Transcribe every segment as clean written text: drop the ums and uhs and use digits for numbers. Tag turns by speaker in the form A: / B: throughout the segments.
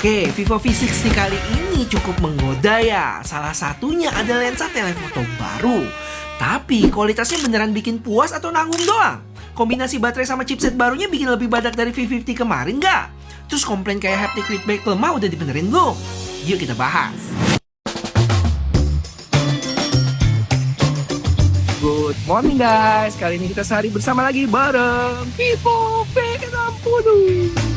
A: Oke, Vivo V60 kali ini cukup menggoda ya. Salah satunya ada lensa telefoto baru. Tapi kualitasnya beneran bikin puas atau nanggung doang? Kombinasi baterai sama chipset barunya bikin lebih badak dari V50 kemarin nggak? Terus komplain kayak haptic feedback lemah udah dibenerin belum? Yuk kita bahas. Good morning guys, kali ini kita sehari bersama lagi bareng Vivo V60.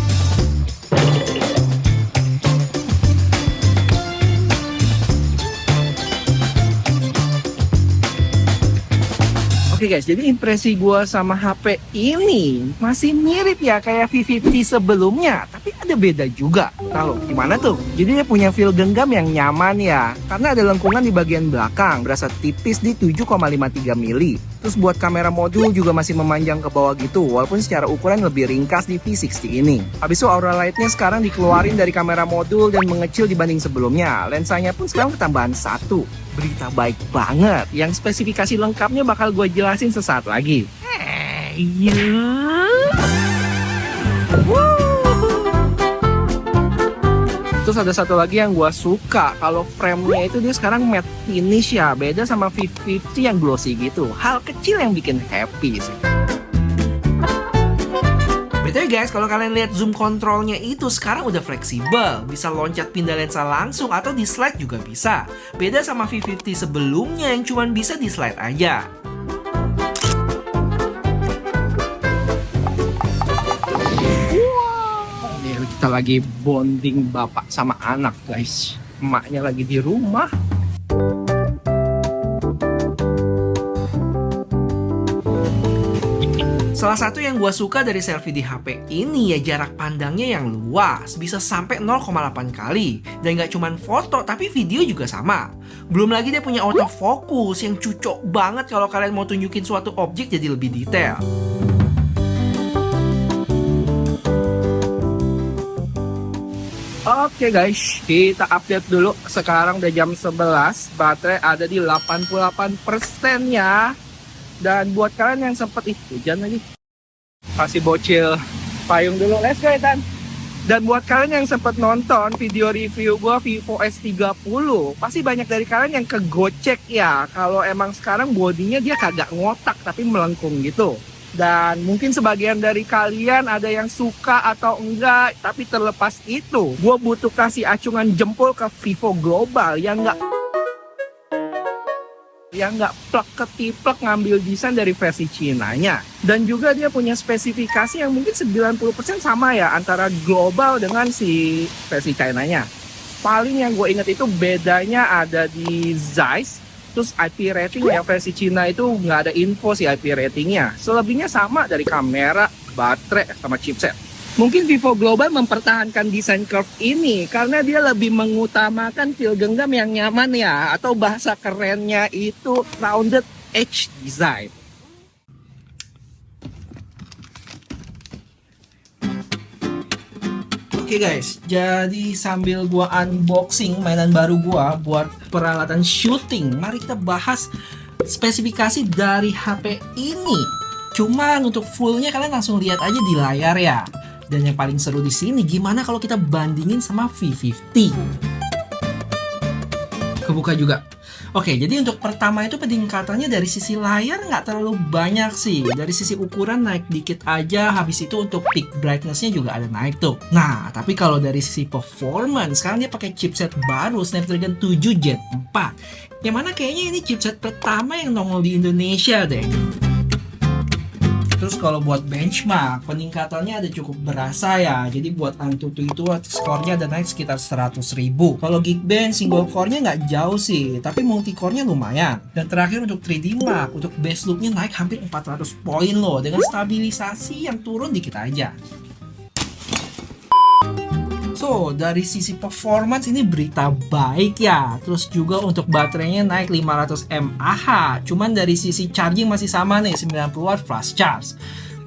A: Oke guys, jadi impresi gue sama HP ini masih mirip ya kayak V50 sebelumnya, tapi ada beda juga. Tahu gimana tuh? Jadi dia punya feel genggam yang nyaman ya, karena ada lengkungan di bagian belakang, berasa tipis di 7,53 mili. Terus buat kamera modul juga masih memanjang ke bawah gitu, walaupun secara ukuran lebih ringkas di V60 ini. Habis itu aura lightnya sekarang dikeluarin dari kamera modul dan mengecil dibanding sebelumnya. Lensanya pun sekarang ketambahan satu. Berita baik banget, yang spesifikasi lengkapnya bakal gue jelasin sesaat lagi. Terus ada satu lagi yang gue suka, kalau frame-nya itu dia sekarang matte finish ya, beda sama V50 yang glossy gitu. Hal kecil yang bikin happy sih. BTW guys, kalau kalian lihat zoom kontrolnya itu sekarang udah fleksibel, bisa loncat pindah lensa langsung atau di slide juga bisa. Beda sama V50 sebelumnya yang cuma bisa di slide aja. Wow, ini kita lagi bonding bapak sama anak guys. Emaknya lagi di rumah. Salah satu yang gue suka dari selfie di HP ini ya jarak pandangnya yang luas, bisa sampai 0,8 kali. Dan gak cuman foto, tapi video juga sama. Belum lagi dia punya autofocus yang cucok banget kalau kalian mau tunjukin suatu objek jadi lebih detail. Oke guys, kita update dulu. Sekarang udah jam 11, baterai ada di 88% ya. Dan buat kalian yang sempet hujan lagi, kasih bocil payung dulu, let's go Ethan. Dan buat kalian yang sempet nonton video review gua Vivo S30, pasti banyak dari kalian yang kegocek ya, kalau emang sekarang bodinya dia kagak ngotak tapi melengkung gitu. Dan mungkin sebagian dari kalian ada yang suka atau enggak, tapi terlepas itu, gua butuh kasih acungan jempol ke Vivo Global yang nggak plek ketiplek ngambil desain dari versi Cinanya. Dan juga dia punya spesifikasi yang mungkin 90% sama ya antara Global dengan si versi Chinanya. Paling yang gue inget itu bedanya ada di Zeiss, terus IP rating yang versi Cina itu nggak ada info si IP ratingnya. Selebihnya sama dari kamera, baterai, sama chipset. Mungkin Vivo Global mempertahankan desain curve ini karena dia lebih mengutamakan feel genggam yang nyaman ya, atau bahasa kerennya itu rounded edge design. Oke guys, jadi sambil gua unboxing mainan baru gua buat peralatan syuting, mari kita bahas spesifikasi dari HP ini. Cuman untuk fullnya kalian langsung lihat aja di layar ya. Dan yang paling seru di sini gimana kalau kita bandingin sama V50. Kebuka juga. Oke, jadi untuk pertama itu peningkatannya dari sisi layar nggak terlalu banyak sih. Dari sisi ukuran naik dikit aja, habis itu untuk peak brightness-nya juga ada naik tuh. Nah, tapi kalau dari sisi performance, sekarang dia pakai chipset baru Snapdragon 7 Gen 4. Yang mana kayaknya ini chipset pertama yang nongol di Indonesia deh. Terus kalau buat benchmark, peningkatannya ada cukup berasa ya. Jadi buat Antutu itu skornya ada naik sekitar 100.000. Kalau Geekbench single core-nya nggak jauh sih, tapi multi core-nya lumayan. Dan terakhir untuk 3D Mark, untuk base loop-nya naik hampir 400 poin loh, dengan stabilisasi yang turun dikit aja. So, dari sisi performance ini berita baik ya. Terus juga untuk baterainya naik 500 mAh. Cuman dari sisi charging masih sama nih, 90 watt fast charge.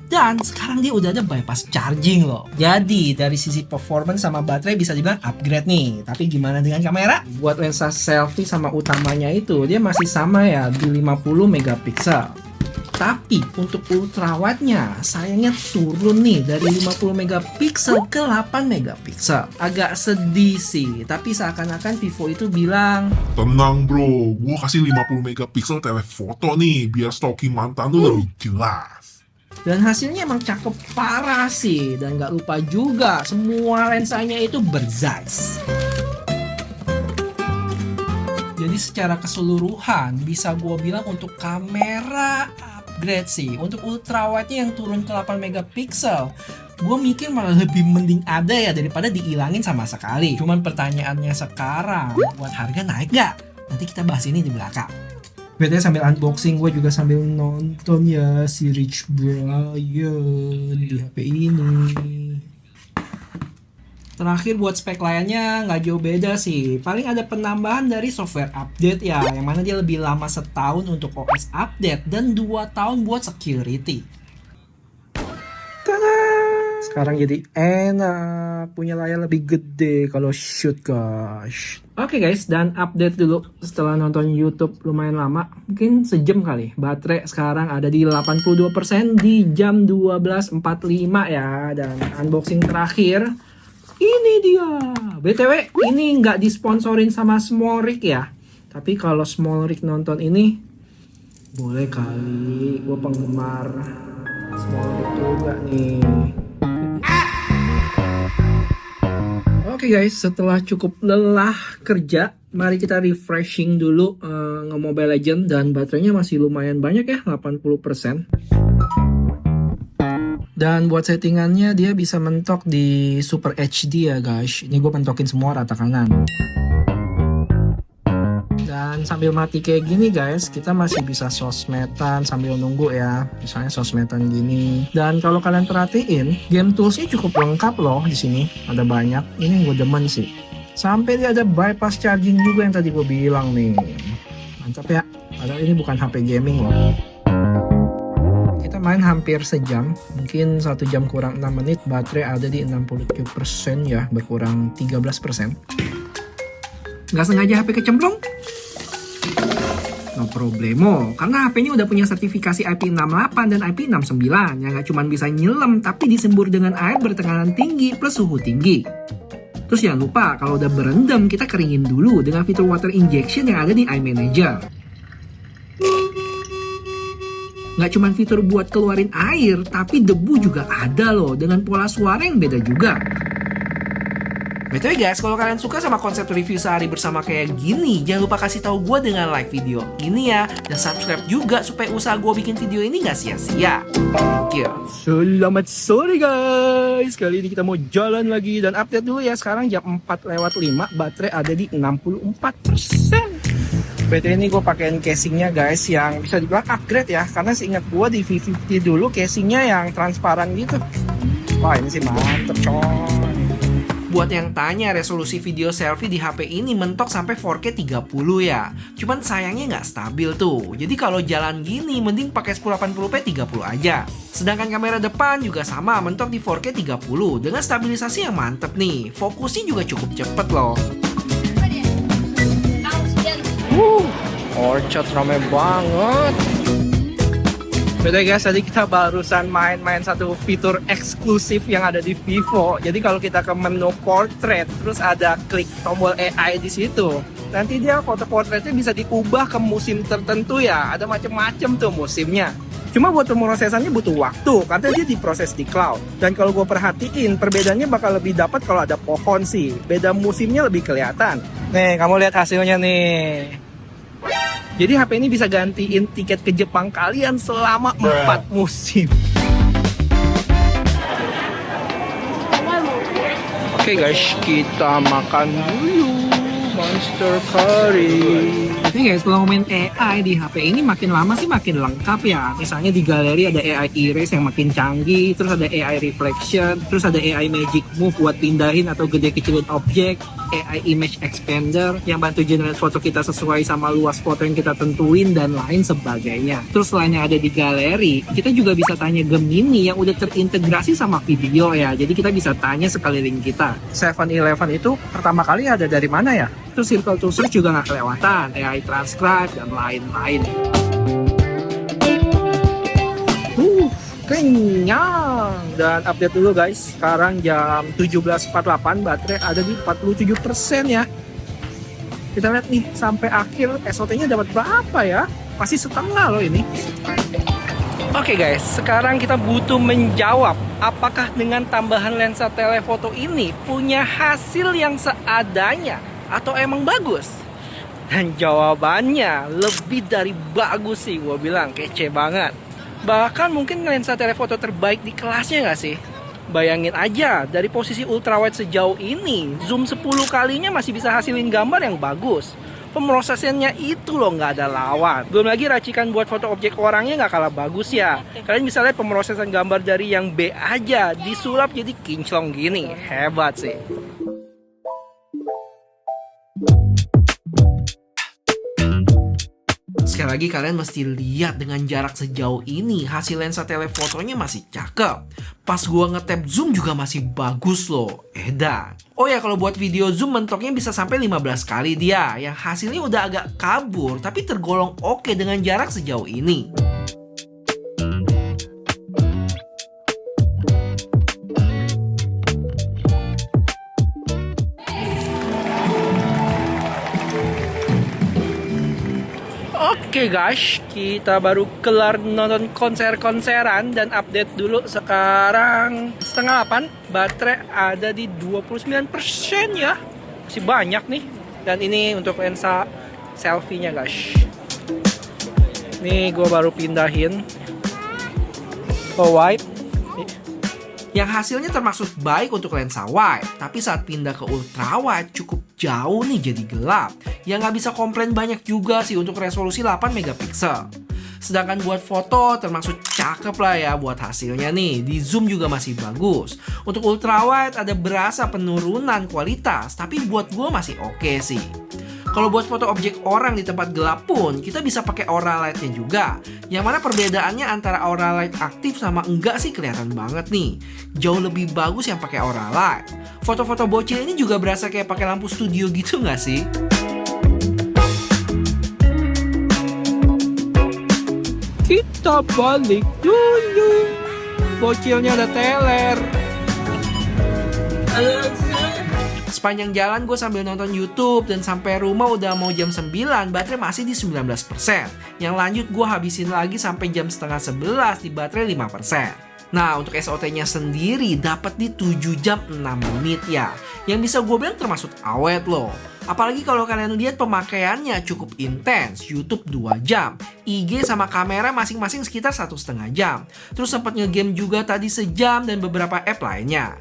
A: Dan sekarang dia udah ada bypass charging loh. Jadi dari sisi performance sama baterai bisa dibilang upgrade nih. Tapi gimana dengan kamera? Buat lensa selfie sama utamanya itu dia masih sama ya di 50 megapiksel. Tapi untuk ultrawide-nya sayangnya turun nih dari 50 megapiksel ke 8 megapiksel. Agak sedih sih, tapi seakan-akan Vivo itu bilang,
B: Tenang bro, gua kasih 50 megapiksel telefoto nih, biar stalking mantan tuh lebih jelas.
A: dan hasilnya emang cakep parah sih. Dan gak lupa juga semua lensanya itu berzais. Jadi secara keseluruhan bisa gue bilang untuk kamera upgrade sih. Untuk ultrawide-nya yang turun ke 8 megapiksel, gue mikir malah lebih mending ada ya daripada dihilangin sama sekali. Cuman pertanyaannya sekarang, buat harga naik gak? Nanti kita bahas ini di belakang. BTW sambil unboxing, gue juga sambil nonton ya si Rich Brian di HP ini. Terakhir buat spek layarnya nggak jauh beda sih. Paling ada penambahan dari software update ya, yang mana dia lebih lama setahun untuk OS update dan 2 tahun buat security. Tada! Sekarang jadi enak, punya layar lebih gede kalau shoot guys. Oke guys, dan update dulu setelah nonton YouTube lumayan lama, mungkin sejam kali. Baterai sekarang ada di 82% di jam 12.45 ya. Dan unboxing terakhir, ini dia. BTW, ini nggak disponsorin sama Smallrik ya. Tapi kalau Smallrik nonton ini, boleh kali. Gue penggemar Smallrik juga nih. Oke guys, setelah cukup lelah kerja, mari kita refreshing dulu nge-Mobile Legend. Dan baterainya masih lumayan banyak ya, 80%. Dan buat settingannya dia bisa mentok di Super HD ya guys. Ini gue mentokin semua rata kanan. Dan sambil mati kayak gini guys, kita masih bisa sosmedan sambil nunggu ya. Misalnya sosmedan gini. Dan kalau kalian perhatiin, game toolsnya cukup lengkap loh di sini. Ada banyak. Ini yang gue demen sih. Sampai dia ada bypass charging juga yang tadi gue bilang nih. Mantap ya. Padahal ini bukan HP gaming loh. Kita main hampir sejam, mungkin 1 jam kurang 6 menit, baterai ada di 67% ya, berkurang 13%. Nggak sengaja HP kecemplung? No problemo, karena HP-nya udah punya sertifikasi IP68 dan IP69 yang nggak cuma bisa nyelam, tapi disembur dengan air bertekanan tinggi plus suhu tinggi. Terus jangan lupa, kalau udah berendam, kita keringin dulu dengan fitur water injection yang ada di iManager. Nggak cuma fitur buat keluarin air, tapi debu juga ada loh, dengan pola suara yang beda juga. BTW guys, kalau kalian suka sama konsep review sehari bersama kayak gini, jangan lupa kasih tahu gue dengan like video ini ya, dan subscribe juga supaya usaha gue bikin video ini nggak sia-sia. Thank you. Selamat sore guys, kali ini kita mau jalan lagi dan update dulu ya. Sekarang jam 4:05, baterai ada di 64%. BTW ini gue pakein casingnya guys, yang bisa dibilang upgrade ya, karena seingat gue di V50 dulu casingnya yang transparan gitu. Wah ini sih mantep coy. Buat yang tanya, resolusi video selfie di HP ini mentok sampai 4K 30 ya. Cuman sayangnya nggak stabil tuh. Jadi kalau jalan gini mending pakai 1080p 30 aja. Sedangkan kamera depan juga sama, mentok di 4K 30 dengan stabilisasi yang mantep nih. Fokusnya juga cukup cepet loh. Orchard rame banget. Beda guys, tadi kita barusan main-main satu fitur eksklusif yang ada di Vivo. Jadi kalau kita ke menu portrait, terus ada klik tombol AI di situ, nanti dia foto portraitnya bisa diubah ke musim tertentu ya. Ada macem-macem tuh musimnya. Cuma buat pemrosesannya butuh waktu, karena dia diproses di cloud. Dan kalau gue perhatiin, perbedaannya bakal lebih dapat kalau ada pohon sih. Beda musimnya lebih kelihatan. Nih, kamu lihat hasilnya nih. Jadi HP ini bisa gantiin tiket ke Jepang kalian selama 4 musim. Oke guys, kita makan dulu monster curry. Oke guys, kalau ngomongin AI di HP ini makin lama sih makin lengkap ya. Misalnya di galeri ada AI erase yang makin canggih, terus ada AI reflection, terus ada AI magic move buat pindahin atau gede kecilin objek, AI image expander yang bantu generate foto kita sesuai sama luas foto yang kita tentuin dan lain sebagainya. Terus selain yang ada di galeri, kita juga bisa tanya Gemini yang udah terintegrasi sama video ya. Jadi kita bisa tanya sekeliling kita. 7-Eleven itu pertama kali ada dari mana ya? Terus Circle to Search juga nggak kelewatan, AI Transcribe dan lain-lain. kenyang. Dan update dulu guys, sekarang jam 17.48, baterai ada di 47% ya. Kita lihat nih sampai akhir SOT-nya dapat berapa ya? Masih setengah loh ini. Oke guys, sekarang kita butuh menjawab apakah dengan tambahan lensa telefoto ini punya hasil yang seadanya atau emang bagus? Dan jawabannya lebih dari bagus sih, gue bilang kece banget. Bahkan mungkin lensa telefoto terbaik di kelasnya gak sih? Bayangin aja, dari posisi ultrawide sejauh ini, zoom 10 kalinya masih bisa hasilin gambar yang bagus. Pemrosesannya itu loh nggak ada lawan. Belum lagi racikan buat foto objek orangnya nggak kalah bagus ya. Kalian bisa lihat pemrosesan gambar dari yang B aja disulap jadi kinclong gini. Hebat sih. Sekali lagi kalian mesti lihat dengan jarak sejauh ini hasil lensa telefotonya masih cakep. Pas gua ngetap zoom juga masih bagus loh. Edan. Oh ya, kalau buat video zoom mentoknya bisa sampai 15 kali dia. Yang hasilnya udah agak kabur tapi tergolong oke dengan jarak sejauh ini. Oke guys, kita baru kelar nonton konser-konseran dan update dulu. Sekarang setengah 8, baterai ada di 29% ya. Masih banyak nih. Dan ini untuk lensa selfie-nya guys. Nih gue baru pindahin ke wide. Yang hasilnya termasuk baik untuk lensa wide, tapi saat pindah ke ultra wide cukup jauh nih jadi gelap. Yang nggak bisa komplain banyak juga sih untuk resolusi 8 megapiksel. Sedangkan buat foto termasuk cakep lah ya buat hasilnya nih. Di zoom juga masih bagus. Untuk ultra wide ada berasa penurunan kualitas, tapi buat gue masih oke sih. Kalau buat foto objek orang di tempat gelap pun, kita bisa pakai aura light-nya juga. Yang mana perbedaannya antara aura light aktif sama enggak sih kelihatan banget nih. Jauh lebih bagus yang pakai aura light. Foto-foto bocil ini juga berasa kayak pakai lampu studio gitu nggak sih? Kita balik dulu. Bocilnya ada teler. Sepanjang jalan gue sambil nonton YouTube dan sampai rumah udah mau jam 9, baterai masih di 19%. Yang lanjut gue habisin lagi sampai jam setengah 11 di baterai 5%. Nah, untuk SOT-nya sendiri dapat di 7 jam 6 menit ya. Yang bisa gue bilang termasuk awet loh. Apalagi kalau kalian lihat pemakaiannya cukup intens. YouTube 2 jam, IG sama kamera masing-masing sekitar 1,5 jam. Terus sempat ngegame juga tadi sejam dan beberapa app lainnya.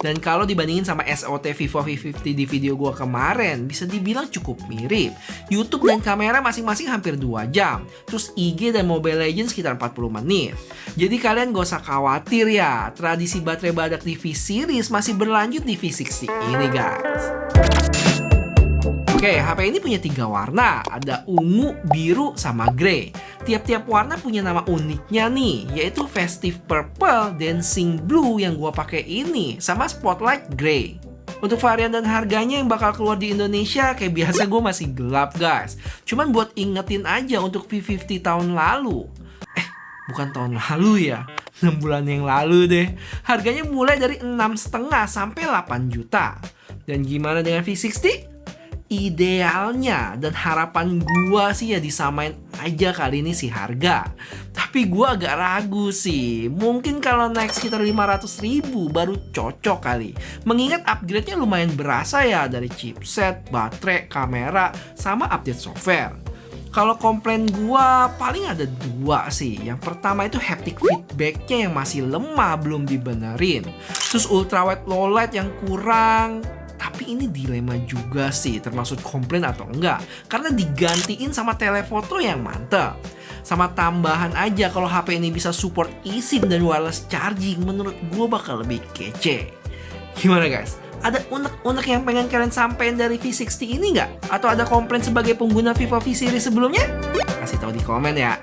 A: Dan kalau dibandingin sama SOT Vivo V50 di video gua kemarin, bisa dibilang cukup mirip. YouTube dan kamera masing-masing hampir 2 jam. Terus IG dan Mobile Legends sekitar 40 menit. Jadi kalian gak usah khawatir ya, tradisi baterai badak di V-Series masih berlanjut di V60 ini guys. Oke, HP ini punya 3 warna, ada ungu, biru, sama grey. Tiap-tiap warna punya nama uniknya nih, yaitu Festive Purple, Dancing Blue yang gua pakai ini, sama Spotlight Grey. Untuk varian dan harganya yang bakal keluar di Indonesia, kayak biasa gue masih gelap guys. Cuman buat ingetin aja untuk V50 tahun lalu. Bukan tahun lalu ya, 6 bulan yang lalu deh. Harganya mulai dari 6,5 sampai 8 juta. Dan gimana dengan V60? Idealnya dan harapan gua sih ya disamain aja kali ini si harga. Tapi gua agak ragu sih. Mungkin kalau naik sekitar 500.000 baru cocok kali. Mengingat upgrade-nya lumayan berasa ya dari chipset, baterai, kamera, sama update software. Kalau komplain gua paling ada 2 sih. Yang pertama itu haptic feedback-nya yang masih lemah, belum dibenerin. Terus ultrawide low light yang kurang. Tapi ini dilema juga sih, termasuk komplain atau enggak. Karena digantiin sama telefoto yang mantep. Sama tambahan aja kalau HP ini bisa support eSIM dan wireless charging, menurut gue bakal lebih kece. Gimana guys? Ada unek-unek yang pengen kalian sampein dari V60 ini nggak? Atau ada komplain sebagai pengguna Vivo V-Series sebelumnya? Kasih tahu di komen ya.